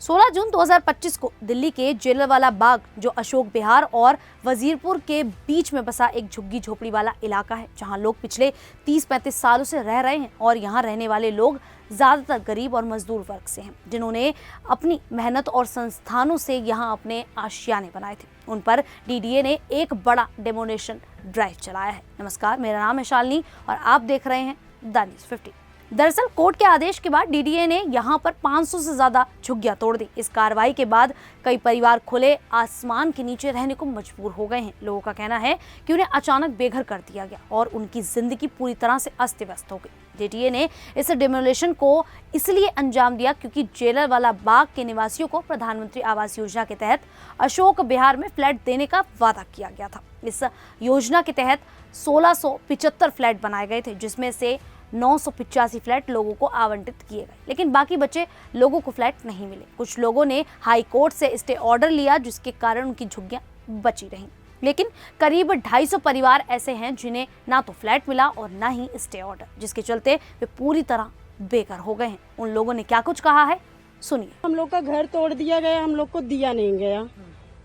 16 जून 2025 को दिल्ली के जलियांवाला बाग, जो अशोक विहार और वजीरपुर के बीच में बसा एक झुग्गी झोपड़ी वाला इलाका है, जहां लोग पिछले 30-35 सालों से रह रहे हैं और यहां रहने वाले लोग ज्यादातर गरीब और मजदूर वर्ग से हैं, जिन्होंने अपनी मेहनत और संस्थानों से यहां अपने आशियाने बनाए थे। उन पर डीडीए ने एक बड़ा डेमोनेशन ड्राइव चलाया है। नमस्कार, मेरा नाम है शालिनी और आप देख रहे हैं द न्यूज़ 15। दरअसल कोर्ट के आदेश के बाद डीडीए ने यहां पर 500 से ज्यादा झुग्गियां तोड़ दी। इस कार्रवाई के बाद कई परिवार खुले आसमान के नीचे रहने को मजबूर हो गए हैं। लोगों का कहना है कि उन्हें अचानक बेघर कर दिया गया और उनकी जिंदगी पूरी तरह से अस्त व्यस्त हो गई। डीडीए ने इस डेमोलिशन को इसलिए अंजाम दिया क्योंकि जलियांवाला बाग के निवासियों को प्रधानमंत्री आवास योजना के तहत अशोक विहार में फ्लैट देने का वादा किया गया था। इस योजना के तहत 1675 फ्लैट बनाए गए थे, जिसमें से 985 फ्लैट लोगों को आवंटित किए गए, लेकिन बाकी बचे लोगों को फ्लैट नहीं मिले। कुछ लोगों ने हाई कोर्ट से स्टे ऑर्डर लिया, जिसके कारण उनकी झुग्गियां बची रहीं, लेकिन करीब 250 परिवार ऐसे हैं जिन्हें ना तो फ्लैट मिला और ना ही स्टे ऑर्डर, जिसके चलते वे पूरी तरह बेघर हो गए हैं। उन लोगों ने क्या कुछ कहा है, सुनिए। हम लोग का घर तोड़ दिया गया, हम लोग को दिया नहीं गया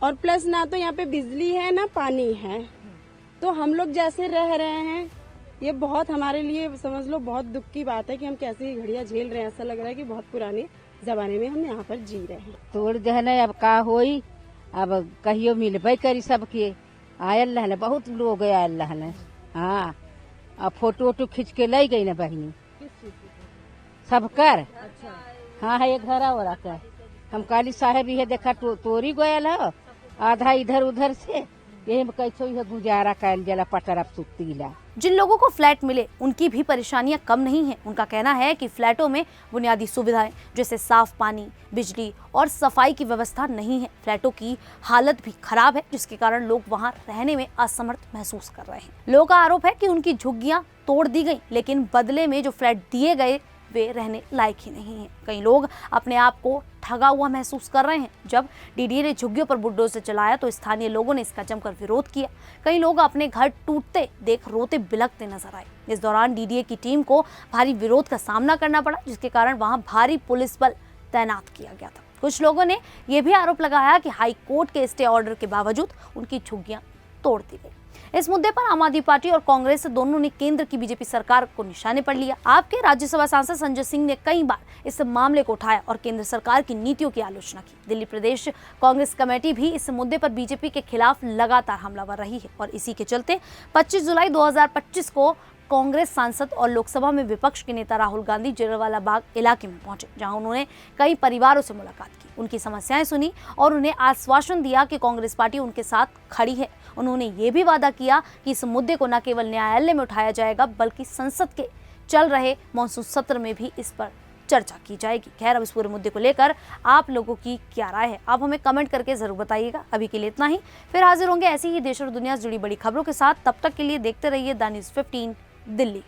और प्लस ना तो यहाँ पे बिजली है ना पानी है, तो हम लोग जैसे रह रहे हैं ये बहुत हमारे लिए समझ लो बहुत दुख की बात है कि हम कैसी घड़ियां झेल रहे हैं। ऐसा लग रहा है कि बहुत पुराने जमाने में हम यहाँ पर जी रहे हैं। तोड़ दहले अब का होई, अब कहियो मिलबे करी सबके। आयल रहने बहुत लोग आयल रहने। हाँ, अब फोटो वोटो खींच के लाई गई ना बहनी सब कर। हाँ है, ये घरा वरा का हम काली साहेब ये देखा तोरी गोयल है, आधा इधर उधर से यही कैसो यह गुजारा कैल जला पटरप सुतीला। जिन लोगों को फ्लैट मिले उनकी भी परेशानियां कम नहीं हैं। उनका कहना है कि फ्लैटों में बुनियादी सुविधाएं जैसे साफ पानी, बिजली और सफाई की व्यवस्था नहीं है। फ्लैटों की हालत भी खराब है, जिसके कारण लोग वहां रहने में असमर्थ महसूस कर रहे हैं। लोगों का आरोप है कि उनकी झुग्गियां तोड़ दी गई, लेकिन बदले में जो फ्लैट दिए गए वे रहने लायक ही नहीं है। कई लोग अपने आप को ठगा हुआ महसूस कर रहे हैं। जब डीडीए ने झुग्गियों पर बुलडोजर चलाया तो स्थानीय लोगों ने इसका जमकर विरोध किया। कई लोग अपने घर टूटते देख रोते बिलखते नजर आए। इस दौरान डीडीए की टीम को भारी विरोध का सामना करना पड़ा, जिसके कारण वहां भारी पुलिस बल तैनात किया गया था। कुछ लोगों ने यह भी आरोप लगाया कि हाई कोर्ट के स्टे ऑर्डर के बावजूद उनकी झुग्गियां तोड़ दी गई। इस मुद्दे पर आम आदमी पार्टी और कांग्रेस दोनों ने केंद्र की बीजेपी सरकार को निशाने पर लिया। आपके राज्यसभा सांसद संजय सिंह ने कई बार इस मामले को उठाया और केंद्र सरकार की नीतियों की आलोचना की। दिल्ली प्रदेश कांग्रेस कमेटी भी इस मुद्दे पर बीजेपी के खिलाफ लगातार हमलावर रही है और इसी के चलते 25 जुलाई 2025 को कांग्रेस सांसद और लोकसभा में विपक्ष के नेता राहुल गांधी जलियांवाला बाग इलाके में पहुंचे, जहां उन्होंने कई परिवारों से मुलाकात की, उनकी समस्याएं सुनी और उन्हें आश्वासन दिया कि कांग्रेस पार्टी उनके साथ खड़ी है। उन्होंने ये भी वादा किया कि इस मुद्दे को न केवल न्यायालय में उठाया जाएगा, बल्कि संसद के चल रहे मॉनसून सत्र में भी इस पर चर्चा की जाएगी। खैर, अब इस पूरे मुद्दे को लेकर आप लोगों की क्या राय है, आप हमें कमेंट करके जरूर बताइएगा। अभी के लिए इतना ही, फिर हाजिर होंगे ऐसी ही देश और दुनिया से जुड़ी बड़ी खबरों के साथ। तब तक के लिए देखते रहिए द न्यूज़ 15 दिल्ली।